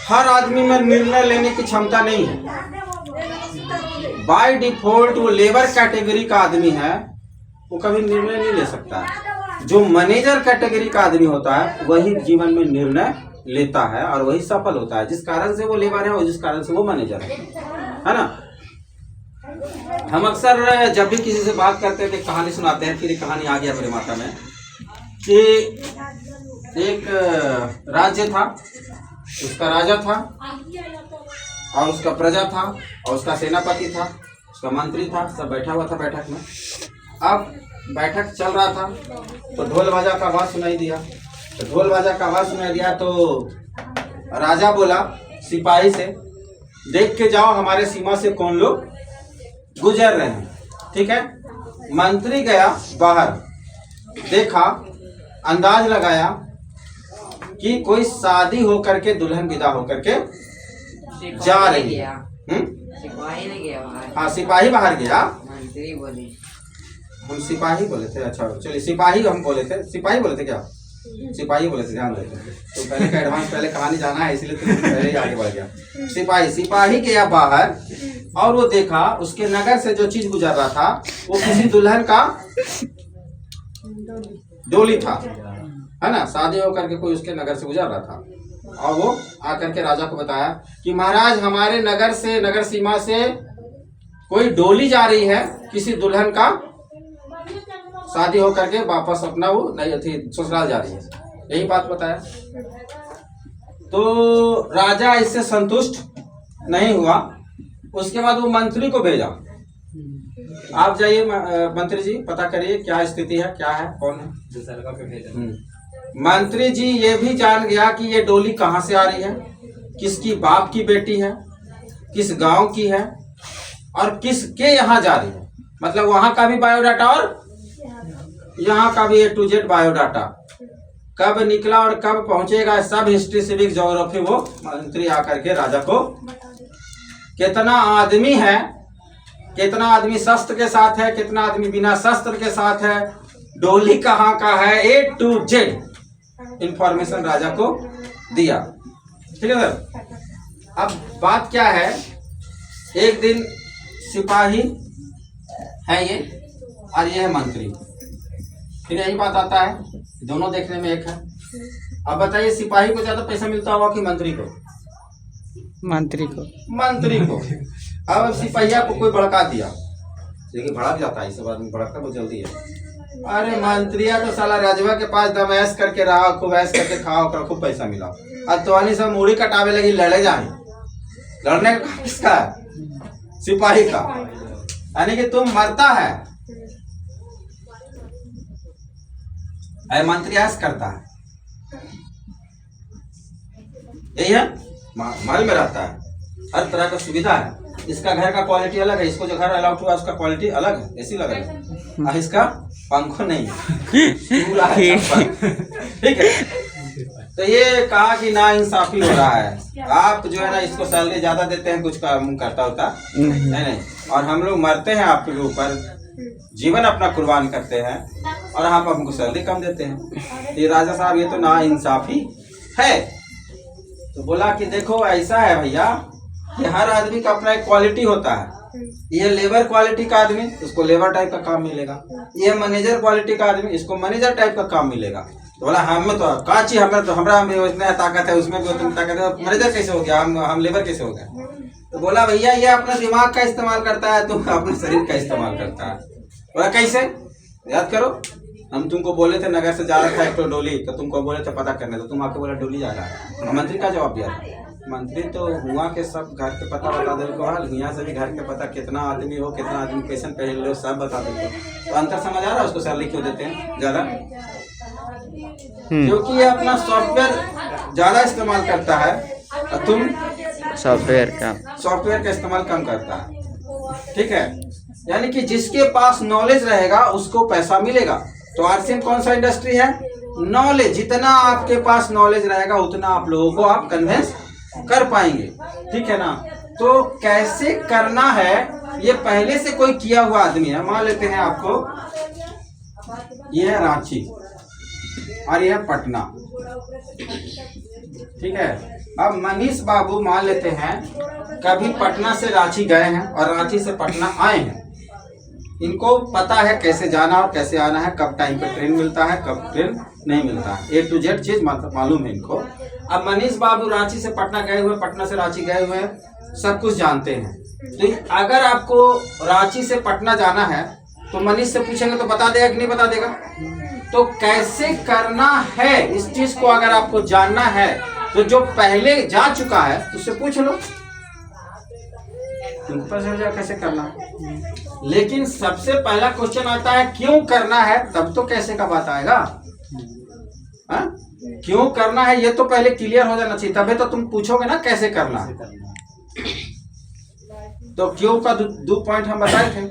हर आदमी में निर्णय लेने की क्षमता नहीं है। बाय डिफॉल्ट वो लेबर कैटेगरी का आदमी है, वो कभी निर्णय नहीं ले सकता है। जो मैनेजर कैटेगरी का आदमी होता है वही जीवन में निर्णय लेता है और वही सफल होता है, जिस कारण से वो लेबर है और जिस कारण से वो मैनेजर है ना? हम अक्सर जब भी किसी से बात करते हैं तो एक कहानी सुनाते हैं, फिर एक कहानी आ गया मेरे माथा में कि एक राज्य था, उसका राजा था और उसका प्रजा था और उसका सेनापति था, उसका मंत्री था, सब बैठा हुआ था बैठक में। अब बैठक चल रहा था तो ढोल बाजा का आवाज सुनाई दिया। तो ढोल बाजा का आवाज सुनाई दिया तो राजा बोला सिपाही से, देख के जाओ हमारे सीमा से कौन लोग गुजर रहे हैं, ठीक है? मंत्री गया बाहर, देखा, अंदाज लगाया कि कोई शादी होकर के दुल्हन विदा होकर के जा रही है। सिपाही नहीं गया बाहर। हाँ, सिपाही बाहर गया। मंत्री बोले, हम सिपाही बोले थे, अच्छा चलिए सिपाही हम बोले थे, सिपाही बोले थे क्या? सिपाही बोले थे, ध्यान देते। तो पहले का एडवांस पहले कहानी जाना है इसलिए तो पहले ही आगे बढ़ गया। सिपाही गया बाहर और वो देखा उसके नगर से जो चीज गुजर रहा था वो किसी दुल्हन का डोली था, है ना? शादी होकर के कोई उसके नगर से गुजर रहा था और वो आकर के राजा को बताया कि महाराज हमारे नगर से, नगर सीमा से कोई डोली जा रही है, किसी दुल्हन का शादी होकर के वापस अपना वो नहीं थी ससुराल जा रही है, यही बात बताया। तो राजा इससे संतुष्ट नहीं हुआ। उसके बाद वो मंत्री को भेजा, आप जाइए मंत्री जी पता करिए क्या स्थिति है, क्या है, कौन है। मंत्री जी ये भी जान गया कि ये डोली कहाँ से आ रही है, किसकी बाप की बेटी है, किस गांव की है और किसके यहाँ जा रही है, मतलब वहां का भी बायोडाटा और यहाँ का भी A to Z बायोडाटा, कब निकला और कब पहुंचेगा, सब हिस्ट्री सिविक ज्योग्राफी वो मंत्री आकर के राजा को, कितना आदमी है, कितना आदमी शस्त्र के साथ है, कितना आदमी बिना शस्त्र के साथ है, डोली कहाँ का है, A to Z इंफॉर्मेशन राजा को दिया। ठीक है सर। अब बात क्या है, एक दिन सिपाही है ये और ये है मंत्री, फिर यही बात आता है, दोनों देखने में एक है। अब बताइए सिपाही को ज्यादा पैसा मिलता होगा कि मंत्री को? मंत्री को। मंत्री को। अब सिपाहिया को कोई भड़का दिया, देखिए भड़क जाता है, इस बात में भड़कता बहुत जल्दी है। अरे मंत्रिया तो साला राजवा के पास दम ऐश करके रहा, खूब ऐश करके खाओ कर खूब पैसा मिला, अब तो सब मूड़ी कटावे लगी, लड़े जाए। लड़ने का किसका है? सिपाही का। यानी कि तुम मरता है, मंत्री ऐश करता है, यही है, महल में रहता है, हर तरह का सुविधा है। इसका घर का क्वालिटी अलग है, इसको जो घर अलाउड हुआ उसका क्वालिटी अलग है, ऐसी लग है। इसका पंखों नहीं चूल्हा है, छप्पर। ठीक है, तो ये कहा कि ना इंसाफी हो रहा है। आप जो है ना इसको सैलरी ज्यादा देते हैं, कुछ काम करता होता नहीं, और हम लोग मरते हैं आपके ऊपर, जीवन अपना कुर्बान करते हैं और आप हमको सैलरी कम देते हैं। ये राजा साहब ये तो ना इंसाफी है। तो बोला कि देखो ऐसा है भैया कि हर आदमी का अपना एक क्वालिटी होता है। ये लेबर क्वालिटी का आदमी, उसको लेबर टाइप का काम मिलेगा। ये मैनेजर क्वालिटी का आदमी, इसको मैनेजर टाइप का काम मिलेगा। तो बोला हमें तो काची हमें तो हमारा में इतना ताकत है, उसमें भी उतनी ताकत है, मैनेजर कैसे हो गया, हम लेबर कैसे हो गए। तो बोला भैया ये अपना दिमाग का इस्तेमाल करता है, तुम अपने शरीर का इस्तेमाल करता है। बोला कैसे, याद करो, हम तुमको बोले थे नगर से जा रहा था एक तो डोली, तो तुमको बोले थे पता करने, तो तुम आपको बोला डोली जा रहा है। मंत्री का जवाब दिया, मंत्री तो हुआ के सब घर के पता बता दे को हाल, यहाँ से भी घर के पता कितना आदमी हो, कितना आदमी पेशेंट पहन लो, सब बता दे। तो अंतर समझ आ रहा है, उसको सैलरी क्यों देते हैं ज्यादा, क्योंकि ये अपना सॉफ्टवेयर ज्यादा इस्तेमाल करता है और तुम सॉफ्टवेयर का इस्तेमाल कम करता है। ठीक है, यानी कि जिसके पास नॉलेज रहेगा उसको पैसा मिलेगा। तो आरसीएम कौन सा इंडस्ट्री है, नॉलेज। जितना आपके पास नॉलेज रहेगा उतना आप लोगों को आप कन्विंस कर पाएंगे। ठीक है ना। तो कैसे करना है, ये पहले से कोई किया हुआ आदमी है। मान लेते हैं आपको, ये है रांची और ये है पटना। ठीक है, अब मनीष बाबू मान लेते हैं कभी पटना से रांची गए हैं और रांची से पटना आए हैं। इनको पता है कैसे जाना और कैसे आना है, कब टाइम पे ट्रेन मिलता है, कब ट्रेन नहीं मिलता है, A to Z चीज मालूम है इनको। अब मनीष बाबू रांची से पटना गए हुए, पटना से रांची गए हुए, सब कुछ जानते हैं। तो अगर आपको रांची से पटना जाना है तो मनीष से पूछेंगे तो बता देगा कि नहीं बता देगा। तो कैसे करना है इस चीज को अगर आपको जानना है तो जो पहले जा चुका है उससे पूछ लो, तुमको पता चल जाएगा कैसे करना है। लेकिन सबसे पहला क्वेश्चन आता है क्यों करना है, तब तो कैसे का बात आएगा। क्यों करना है ये तो पहले क्लियर हो जाना चाहिए, तभी तो तुम पूछोगे ना कैसे करना है। तो क्यों का दो पॉइंट हम बताए थे,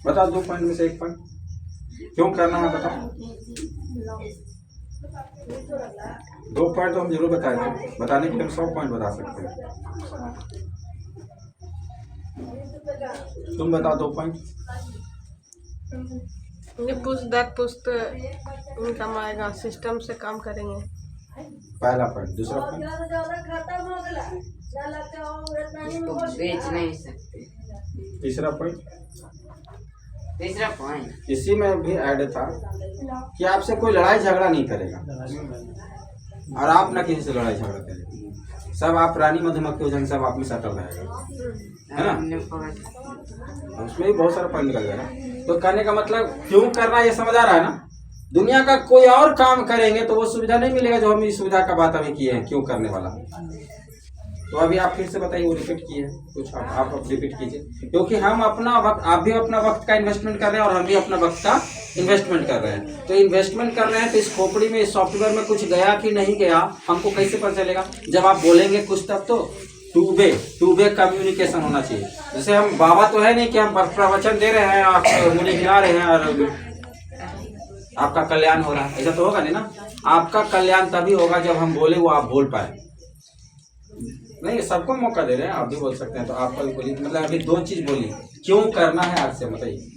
बताओ 2 पॉइंट में से 1 पॉइंट क्यों करना है बताओ। 2 पॉइंट तो हम जरूर बताए थे, बताने के लिए 100 पॉइंट बता सकते हैं। तुम बताओ 2 पॉइंट। ये पुष्ट दर पुष्ट इनकम आएगा, सिस्टम से काम करेंगे। पहला पॉइंट। दूसरा पॉइंट बेच नहीं सकते। तीसरा पॉइंट, तीसरा पॉइंट इसी में भी ऐड था कि आपसे कोई लड़ाई झगड़ा नहीं करेगा और आप ना किसी से लड़ाई झगड़ा करेंगे। सब आप रानी मधुमक्खी हो जाएंगे, सब आप में सेटल रहेगा, है ना। उसमें भी बहुत सारा पॉइंट निकल गया। तो कहने का मतलब क्यों करना ये समझ आ रहा है ना। दुनिया का कोई और काम करेंगे तो वो सुविधा नहीं मिलेगा जो हम इस सुविधा का बात अभी किए हैं, क्यों करने वाला। तो अभी आप फिर से बताइए, वो रिपीट किए कुछ आप रिपीट कीजिए, क्योंकि हम अपना वक्त, आप भी अपना वक्त का इन्वेस्टमेंट कर रहे हैं और हम भी अपना वक्त का इन्वेस्टमेंट कर रहे हैं। तो इन्वेस्टमेंट कर रहे हैं तो इस खोपड़ी में, इस सॉफ्टवेयर में कुछ गया कि नहीं गया हमको कैसे पता चलेगा। जब आप बोलेंगे कुछ तब तो टू वे कम्युनिकेशन होना चाहिए। जैसे हम बाबा तो है नहीं कि हम प्रवचन दे रहे हैं, आप मुझे हिला रहे हैं और आपका कल्याण हो रहा है, ऐसा तो होगा नहीं ना। आपका कल्याण तभी होगा जब हम बोले वो आप बोल पाए। नहीं, सबको मौका दे रहे हैं, आप भी बोल सकते हैं। तो आप कल बोलिए, मतलब अभी 2 चीज बोली, क्यों करना है आज से बताइए।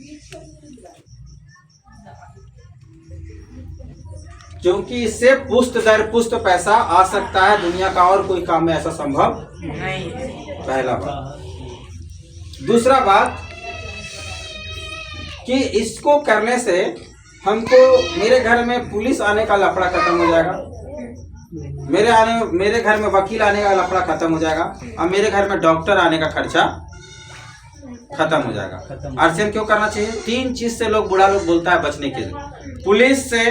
क्योंकि इससे पुष्ट दर पुष्ट पैसा आ सकता है, दुनिया का और कोई काम में ऐसा संभव नहीं। पहला बात। दूसरा बात कि इसको करने से हमको, मेरे घर में पुलिस आने का लफड़ा खत्म हो जाएगा, मेरे घर में वकील आने का लफड़ा खत्म हो जाएगा और मेरे घर में डॉक्टर आने का खर्चा खत्म हो जाएगा। आरसीएम क्यों करना चाहिए? 3 चीज से लोग, बुढ़ा लोग बोलता है बचने के लिए, पुलिस से,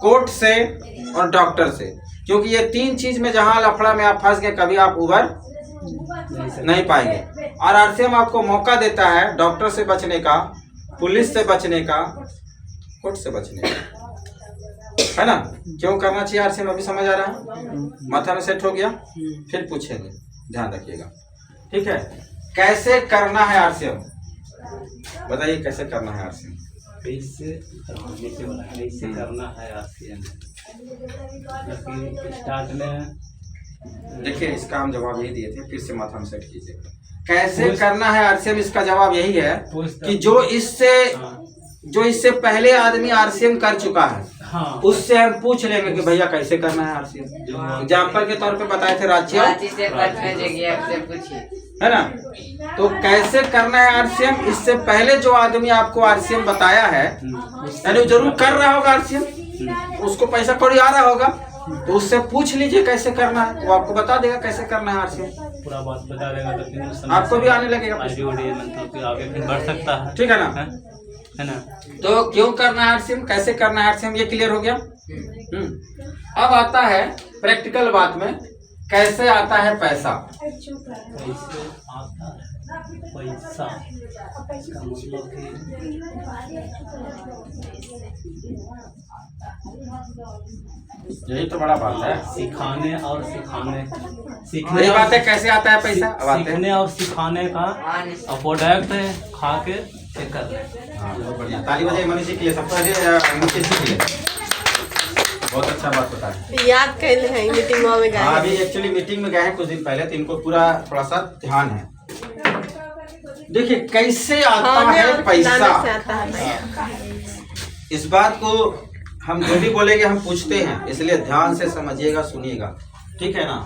कोर्ट से और डॉक्टर से। क्योंकि ये 3 चीज में जहां लफड़ा में आप फंस गए कभी आप उबर नहीं पाएंगे। और आरसीएम आपको मौका देता है डॉक्टर से बचने का, पुलिस से बचने का, कोर्ट से बचने का, है ना। क्यों करना चाहिए आरसीएम अभी समझ आ रहा है, माथा में सेट हो गया। फिर पूछेंगे, ध्यान रखिएगा, ठीक है। कैसे करना है आरसीएम, बताइए कैसे करना है आरसीएम। इससे नीचे वाला है, इससे करना है आरसीएम। स्टार्ट में देखिए इसका हम जवाब यही दिए थे, फिर से माथा में सेट कीजिए। कैसे करना है आरसीएम, इसका जवाब यही है कि जो इससे पहले आदमी आरसीएम कर चुका है, हाँ, उससे हम पूछ लेंगे कि भैया कैसे करना है आरसीएम। एग्जाम्पल के तौर पे बताए थे राज्य, रांची से पटना जगह आपसे पूछिए। है ना। तो कैसे करना है आरसीएम, इससे पहले जो आदमी आपको आरसीएम बताया है, यानी वो जरूर कर रहा होगा आरसीएम, उसको पैसा कौड़ी आ रहा होगा, तो उससे पूछ लीजिए कैसे करना है, वो आपको बता देगा कैसे करना है आरसीएम। पूरा बात बता देगा तो फिर उस समय आपको भी आने लगेगा आईडी मतलब कि आगे फिर बढ़ सकता है, ठीक है ना। है ना। तो क्यों करना है आरसीएम, कैसे करना है आरसीएम, ये क्लियर हो गया। अब आता है प्रैक्टिकल बात में, कैसे आता है पैसा। कैसे आता है पैसा, इसका मतलब कि यही तो बड़ा बात है, सिखाने और सिखाने, यही बात है कैसे आता है पैसा। अब आते हैं, सीखने और सिखाने का प्रोडक्ट है, खा के चेक कर रहे हैं। हाँ, बहुत बढ़िया, ताली बजाइए मनीष जी के लिए, सबसे पहले मुकेश जी के लिए। बहुत अच्छा बात बता है, याद कैले हैं मीटिंग में गए। हाँ, अभी एक्चुअली मीटिंग में गए हैं कुछ दिन पहले, तो इनको पूरा थोड़ा सा ध्यान है। देखिए कैसे आता है पैसा, इस बात को हम जो भी बोलेंगे हम पूछते हैं, इसलिए ध्यान से समझिएगा, सुनिएगा, ठीक है ना।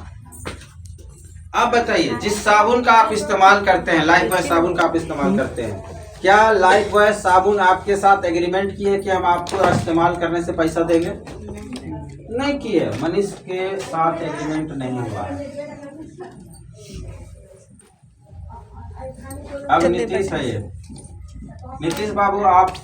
अब बताइए, जिस साबुन का आप इस्तेमाल करते हैं, लाइफ बॉय साबुन का आप इस्तेमाल करते हैं, क्या लाइफ बॉय साबुन आपके साथ एग्रीमेंट की है कि हम आपको इस्तेमाल करने से पैसा देंगे? नहीं की है, मनीष के साथ एग्रीमेंट नहीं हुआ है। अब नीतीश है, ये नीतीश बाबू आप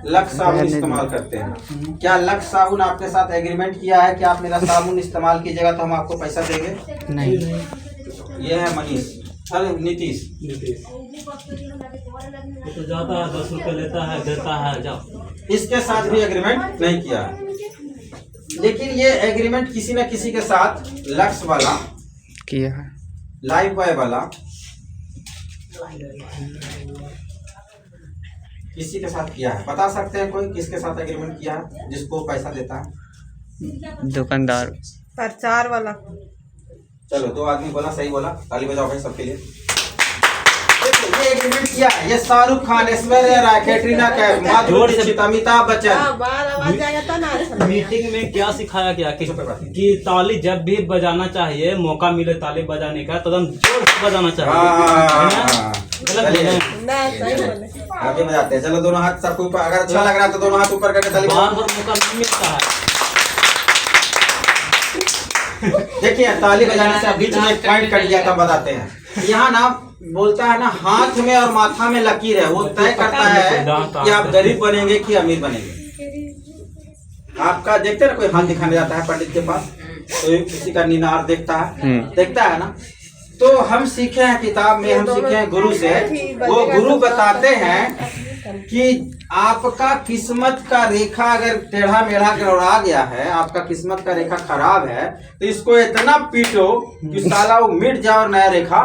लक्स साबुन इस्तेमाल करते हैं, क्या लक्स साबुन आपके साथ एग्रीमेंट किया है कि आप मेरा साबुन इस्तेमाल कीजिएगा तो हम आपको पैसा देंगे? नहीं, ये है मनीष, अरे नीतीश। तो जाता है 10 रुपये लेता है, देता है, जाओ। इसके साथ भी एग्रीमेंट नहीं किया है, लेकिन ये एग्रीमेंट किसी न किसी के साथ लक्स वाला किया है, लाइफ बॉय वाला किसी के साथ किया है। बता सकते हैं कोई किसके साथ एग्रीमेंट किया है जिसको पैसा देता है? दुकानदार। प्रचार वाला। चलो, 2 आदमी बोला, सही बोला, ताली बजाओ भाई सबके लिए। देखो ये एग्रीमेंट किया है, ये शाहरुख खान, ऐश्वर्या राय, कैटरीना कैफ, माधुरी दीक्षित, अमिताभ बच्चन। बार आवाज जाएगा तो ना अच्छा लगेगा। मीटिंग में क्या सिखाया गया कि ताली जब भी बजाना चाहिए, मौका मिले ताली बजाने का तो एकदम जोर से बजाना चाहिए। गलत बोले? ना सही बोले। आगे बजाते हैं, चलो दोनों हाथ सबको ऊपर, अगर अच्छा लग रहा है तो दोनों हाथ ऊपर करके ताली बार बजाओ। बार मौका नहीं मिलता है। देखिए ताली बजाने से बीच में एक पॉइंट कट गया था, बताते हैं। यहाँ ना बोलता है ना, हाथ में और माथा में लकीर है, वो तय करता है कि आप गरीब बनेंगे कि अमीर बनेंगे। आपका देखते हैं ना, कोई हाथ दिखाने जाता है पंडित के पास, तो किसी का नीनार देखता है ना। तो हम सीखे हैं किताब में, हम सीखे हैं गुरु से, वो गुरु बताते हैं कि आपका किस्मत का रेखा अगर टेढ़ा मेढ़ा गड़बड़ा गया है, आपका किस्मत का रेखा खराब है, तो इसको इतना पीटो कि साला वो मिट जाए और नया रेखा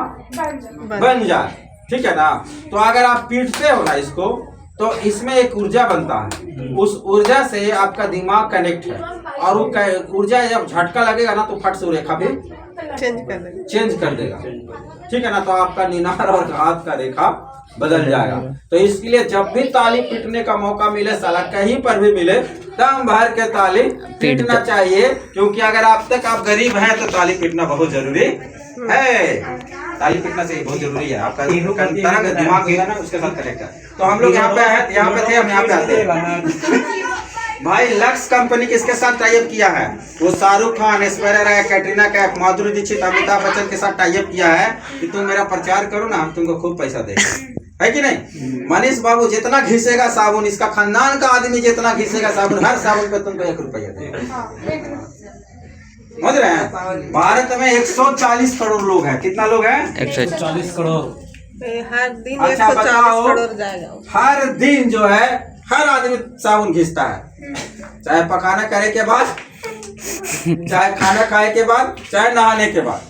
बन जाए, ठीक है ना। तो अगर आप पीटते हो ना इसको, तो इसमें एक ऊर्जा बनता है, उस ऊर्जा से आपका दिमाग कनेक्ट है, और वो ऊर्जा जब झटका लगेगा ना तो फट से रेखा भी चेंज कर देगा, ठीक है ना। तो आपका निनार और हाथ का रेखा बदल जाएगा। तो इसके लिए जब भी ताली पीटने का मौका मिले, साला कहीं पर भी मिले, दम भर के ताली पीटना चाहिए, क्योंकि अगर आप गरीब हैं तो ताली पीटना बहुत जरूरी है। ताली पीटना से बहुत जरूरी है, आपका तरह का दिमाग होगा ना उसके साथ कनेक्ट है। तो हम लोग यहाँ पे थे, हम यहाँ पे आते हैं। भाई लक्स कंपनी किसके साथ टाई अप किया है? वो शाहरुख खान, ऐश्वर्या राय, कैटरीना कैफ, माधुरी दीक्षित, अमिताभ बच्चन के साथ टाई अप किया है कि तुम मेरा प्रचार करो ना, हम तुमको खूब पैसा देंगे, है कि नहीं। मनीष बाबू जितना घिसेगा साबुन, इसका खानदान का आदमी जितना घिसेगा साबुन, हर साबुन पे तुमको 1 रुपया देगा, समझ रहे हैं। भारत में 140 करोड़ लोग हैं, कितना लोग हैं? 140 करोड़। हर दिन अच्छा 140 बताओ, करोड़ जाएगा। हर दिन जो है हर आदमी साबुन घिसता है, चाहे पकाना करे के बाद, चाहे खाना खाए के बाद, चाहे नहाने के बाद,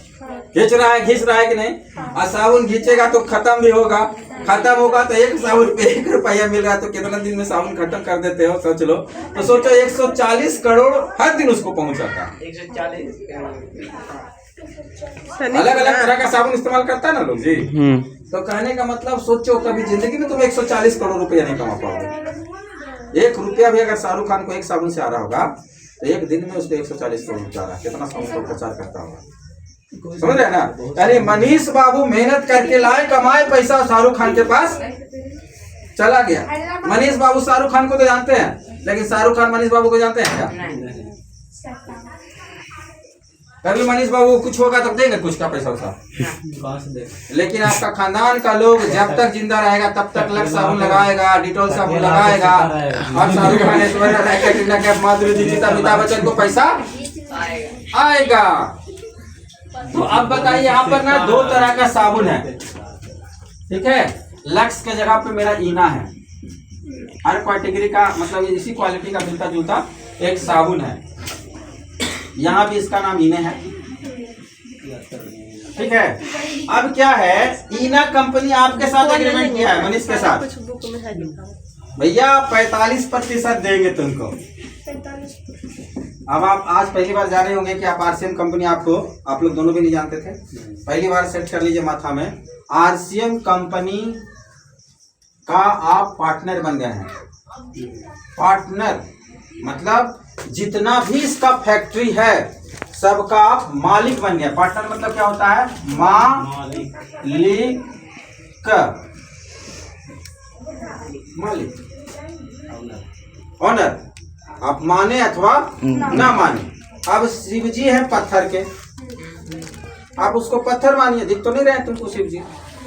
घिस रहा है कि नहीं। और साबुन घिंचेगा तो खत्म भी होगा, खत्म होगा तो 1 साबुन पे 1 रुपया मिल रहा है, तो कितना दिन में साबुन खत्म कर देते हो सोच लो। तो सोचो 140 करोड़ हर दिन उसको पहुंचाता। 140 अलग अलग तरह का साबुन इस्तेमाल करता है ना लोग जी। तो कहने का मतलब सोचो कभी जिंदगी में तुम 140 करोड़ रुपया नहीं कमा पाओगे। 1 रुपया भी अगर शाहरुख खान को एक साबुन से आ रहा होगा तो एक दिन में उसको 140 करोड़ रुपया आ रहा है, कितना साबुन का प्रचार करता होगा, समझ रहे ना। यानी मनीष बाबू मेहनत करके लाए, कमाए पैसा, शाहरुख खान के पास चला गया। मनीष बाबू शाहरुख खान को तो जानते हैं, लेकिन शाहरुख खान मनीष बाबू को जानते हैं क्या? कभी मनीष बाबू कुछ होगा तब देंगे कुछ का पैसा उसा, लेकिन आपका खानदान का लोग जब तक जिंदा रहेगा तब तक लक्स साबुन लगाएगा, डिटॉल साबुन लगाएगा। और शाहरुख खान, ऐश्वर्या राय, कैटरीना कैफ, माधुरी दीक्षित, अमिताभ बच्चन को पैसा आएगा। तो अब बताइए यहाँ पर ना 2 तरह का साबुन है, ठीक है। लक्स के जगह पे मेरा ईना है, हर कैटेगरी का मतलब इसी क्वालिटी का मिलता जुलता एक साबुन है। यहाँ भी इसका नाम ईने है, ठीक है। अब क्या है, ईना कंपनी आपके साथ एग्रीमेंट किया है मनीष के साथ, कुछ बुक में है लिखा हुआ। भैया 45% देंगे तुमको। अब आप आज पहली बार जा रहे होंगे कि आप आरसीएम कंपनी, आप लोग दोनों भी नहीं जानते थे, पहली बार सेट कर लीजिए माथा में, आरसीएम कंपनी का आप पार्टनर बन गए हैं। पार्टनर मतलब जितना भी इसका फैक्ट्री है सबका आप मालिक बन गए। पार्टनर मतलब क्या होता है, मालिक, मालिक, ऑनर। आप माने अथवा ना माने। अब शिव जी है पत्थर के, आप उसको पत्थर मानिए, दिख तो नहीं रहे तुमको शिव जी।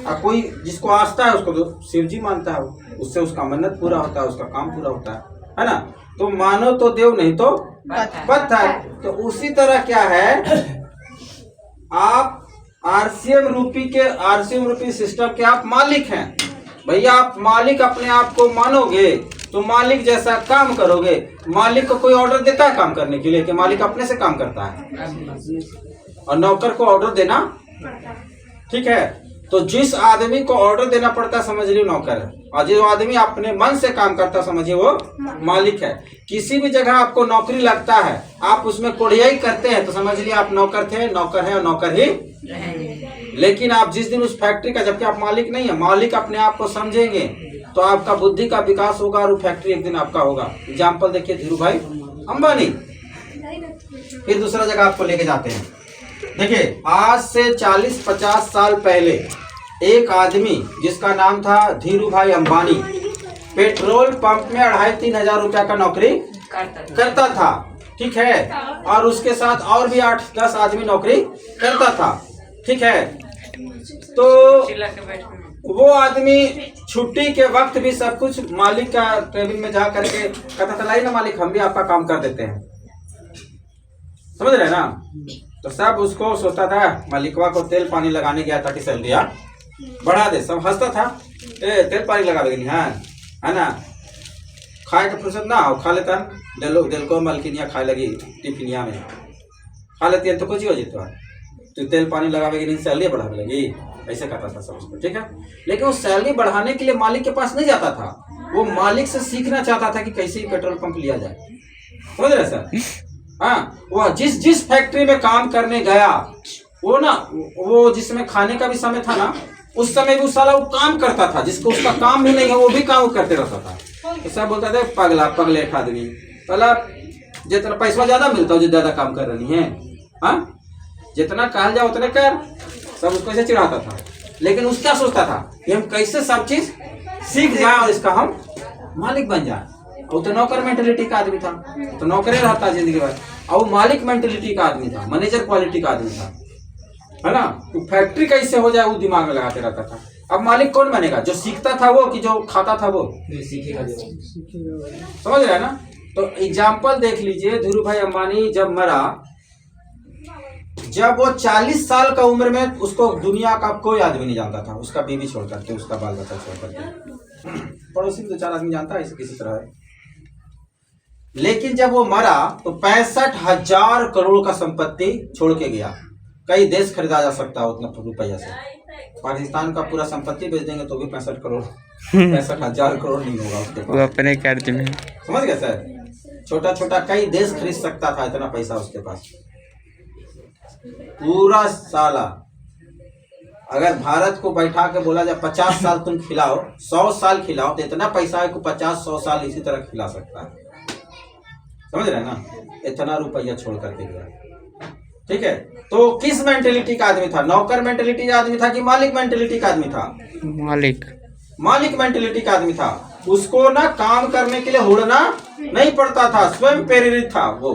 अब कोई जिसको आस्था है उसको तो शिव जी मानता है, उससे उसका मन्नत पूरा होता है, उसका काम पूरा होता है ना। तो मानो तो देव, नहीं तो पत्थर। तो उसी तरह क्या है, आप आरसीएम रूपी सिस्टम के आप मालिक हैं। भैया आप मालिक अपने आप को मानोगे तो मालिक जैसा काम करोगे। मालिक को कोई ऑर्डर देता है काम करने के लिए कि मालिक अपने से काम करता है, और नौकर को ऑर्डर देना, ठीक है। तो जिस आदमी को ऑर्डर देना पड़ता है समझ लीजिए नौकर है, और जो आदमी अपने मन से काम करता समझिए वो मालिक है। किसी भी जगह आपको नौकरी लगता है, आप उसमें कोढ़ियाई करते हैं तो समझ लीजिए आप नौकर थे, नौकर है और नौकर ही। लेकिन आप जिस दिन उस फैक्ट्री का, जबकि आप मालिक नहीं है, मालिक अपने आप को समझेंगे तो आपका बुद्धि का विकास होगा और वो फैक्ट्री एक दिन आपका होगा। एग्जाम्पल देखिए धीरू भाई अंबानी। फिर दूसरा जगह आपको लेके जाते हैं, देखिए आज से 40-50 साल पहले एक आदमी जिसका नाम था धीरू भाई अंबानी पेट्रोल पंप में 2,500-3 हजार रुपया का नौकरी करता था, ठीक है। और उसके साथ और भी 8-10 आदमी नौकरी करता था, ठीक है। तो वो आदमी छुट्टी के वक्त भी सब कुछ मालिक का केबिन में जा करके कहता था, लाई ना मालिक हम भी आपका काम कर देते हैं, समझ रहे ना। तो सब उसको सोचता था, मालिकवा को तेल पानी लगाने गया था कि सैलरिया बढ़ा दे, सब हंसता था, तेल पानी लगा देगी है ना। खाए का फुर्सत ना हो, खा लेता दिल को मलकिनिया खाए लगी टिफिनिया में खा लेती है तो कुछ ही हो जाता है, तो तेल पानी लगावेगी नहीं सैलरी बढ़ाने लगी, ऐसे कहता था सब उसको, ठीक है। लेकिन वो सैलरी बढ़ाने के लिए मालिक के पास नहीं जाता था, वो मालिक से सीखना चाहता था कि कैसे ही पेट्रोल पंप लिया जाए, समझ रहे सर। हाँ, वो जिस फैक्ट्री में काम करने गया वो ना, वो जिसमें खाने का भी समय था ना, उस समय भी साला वो काम करता था, जिसको उसका काम भी नहीं है वो भी काम करते रहता था। तो सब बोलता था पगलेट आदमी, पहला जितना पैसा ज्यादा मिलता हो, जो ज्यादा काम कर रही है, हाँ जितना कहा जाए उतने कर, सब उसको ऐसे चिढ़ाता था। लेकिन उसका सोचता था कि हम कैसे सब चीज सीख जाए और इसका हम मालिक बन जाए। वो तो नौकर मेंटेलिटी का आदमी था, तो नौकरी रहता जिंदगी भर, और वो मालिक मेंटेलिटी का आदमी था, मैनेजर क्वालिटी का आदमी था, है ना। तो फैक्ट्री कैसे हो जाए वो दिमाग में लगाते रहता था। अब मालिक कौन बनेगा, जो सीखता था वो कि जो खाता था वो सीखेगा, समझ रहे हैं ना। तो एग्जाम्पल देख लीजिए, धीरू भाई अंबानी जब मरा, जब वो 40 साल का उम्र में, उसको दुनिया का कोई आदमी नहीं जानता था, उसका बीवी छोड़ करके, उसका बाल बच्चा छोड़ करके, पड़ोसी में 2-4 आदमी जानता है इसे किसी तरह है। लेकिन जब वो मरा तो 65,000 करोड़ का संपत्ति छोड़ के गया। कई देश खरीदा जा सकता है उतना रुपया से। पाकिस्तान का पूरा संपत्ति बेच देंगे तो भी 65 करोड़ 65,000 करोड़ नहीं होगा उसके वो पास। अपने कर्ज में। समझ गए सर? छोटा छोटा कई देश खरीद सकता था, इतना पैसा उसके पास। पूरा साला अगर भारत को बैठा के बोला जाए 50 साल तुम खिलाओ, 100 साल खिलाओ, तो इतना पैसा है कि 50-100 साल इसी तरह खिला सकता है। समझ रहे हैं ना? इतना रुपया छोड़ करके गया। ठीक है, तो किस मेंटेलिटी का आदमी था? नौकर मेंटेलिटी का आदमी था कि मालिक मेंटेलिटी का आदमी था? मालिक मेंटेलिटी का आदमी था। उसको ना काम करने के लिए होड़ना नहीं पड़ता था, स्वयं प्रेरित था वो।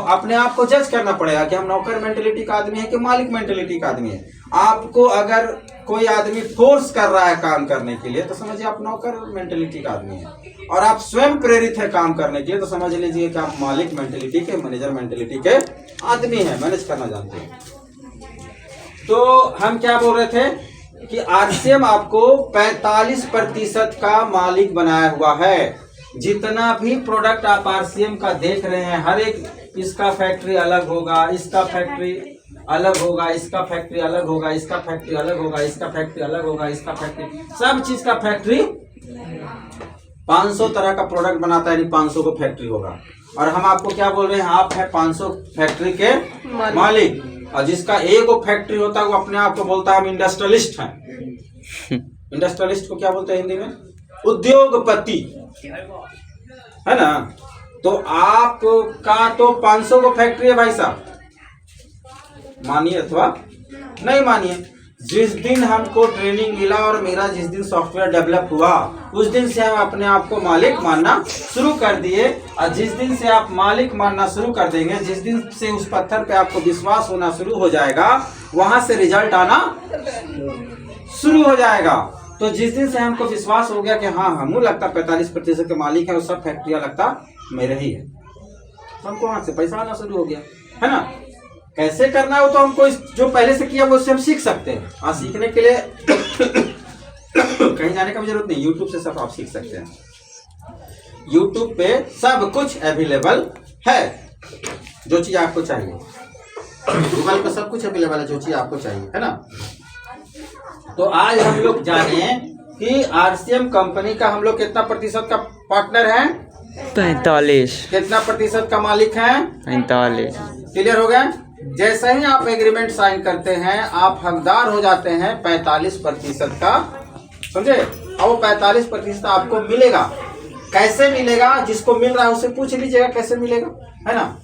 अपने आप को जज करना पड़ेगा कि हम नौकर मेंटेलिटी का आदमी है कि मालिक मेंटेलिटी का आदमी है। आपको अगर कोई आदमी फोर्स कर रहा है काम करने के लिए तो समझिए आप नौकर मेंटेलिटी का आदमी है, और आप स्वयं प्रेरित है काम करने के लिए तो समझ लीजिए कि आप मालिक मेंटेलिटी के, मैनेजर मेंटेलिटी के आदमी है, मैनेज करना जानते हैं। तो हम क्या बोल रहे थे कि आरसीएम आपको 45% का मालिक बनाया हुआ है। जितना भी प्रोडक्ट आप आरसीएम का देख रहे हैं, हर एक इसका फैक्ट्री अलग होगा, इसका फैक्ट्री अलग होगा, इसका फैक्ट्री अलग होगा, इसका फैक्ट्री अलग होगा, इसका फैक्ट्री अलग होगा, इसका फैक्ट्री, सब चीज का फैक्ट्री 500 तरह का प्रोडक्ट बनाता है, 500 को फैक्ट्री होगा। और हम आपको क्या बोल रहे हैं, आप है 500 फैक्ट्री के मालिक, और जिसका एक फैक्ट्री होता है वो अपने आप को बोलता है हम इंडस्ट्रियलिस्ट हैं। इंडस्ट्रियलिस्ट को क्या बोलते हैं हिंदी में? उद्योगपति, है ना? तो आपका तो 500 को फैक्ट्री है भाई साहब, मानिए अथवा नहीं मानिए। जिस दिन हमको ट्रेनिंग मिला और मेरा जिस दिन सॉफ्टवेयर डेवलप हुआ उस दिन से हम अपने आप को मालिक मानना शुरू कर दिए, और जिस दिन से आप मालिक मानना शुरू कर देंगे, जिस दिन से उस पत्थर पे आपको विश्वास होना शुरू हो जाएगा, वहां से रिजल्ट आना शुरू हो जाएगा। तो जिस दिन से हमको विश्वास हो गया कि हाँ हमको लगता 45% के मालिक है, वो सब फैक्ट्रियां लगता मेरे ही है, तो हमको वहां से पैसा आना शुरू हो गया, है ना? कैसे करना है वो तो हमको जो पहले से किया वो उससे हम सीख सकते हैं। और सीखने के लिए कहीं जाने का भी जरूरत नहीं, यूट्यूब से सब आप सीख सकते हैं। यूट्यूब पे सब कुछ अवेलेबल है, जो चीज आपको चाहिए। गूगल पे सब कुछ अवेलेबल है, जो चीज आपको चाहिए, है ना? तो आज हम लोग जाने कि आरसीएम कंपनी का हम लोग कितना प्रतिशत का पार्टनर है? 45। कितना प्रतिशत का मालिक है? 45। क्लियर हो गया? जैसे ही आप एग्रीमेंट साइन करते हैं आप हकदार हो जाते हैं 45% का, समझे? अब वो 45% आपको मिलेगा। कैसे मिलेगा? जिसको मिल रहा है उससे पूछ लीजिएगा कैसे मिलेगा, है ना?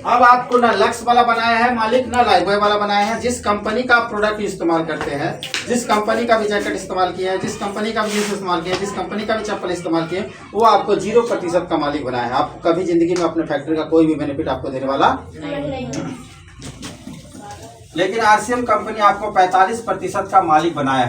अब आपको ना लक्स वाला बनाया है मालिक, ना लाइफबॉय वाला बनाया है। जिस कंपनी का आप प्रोडक्ट इस्तेमाल करते हैं, जिस कंपनी का भी जैकेट इस्तेमाल किया है, जिस कंपनी का भी जींस इस्तेमाल किया है, जिस कंपनी का भी चप्पल इस्तेमाल किया है, वो आपको 0% का मालिक बनाया है। आप कभी जिंदगी में अपने फैक्ट्री का कोई भी बेनिफिट आपको देने वाला लेकिन आरसीएम कंपनी आपको 45% का मालिक बनाया है।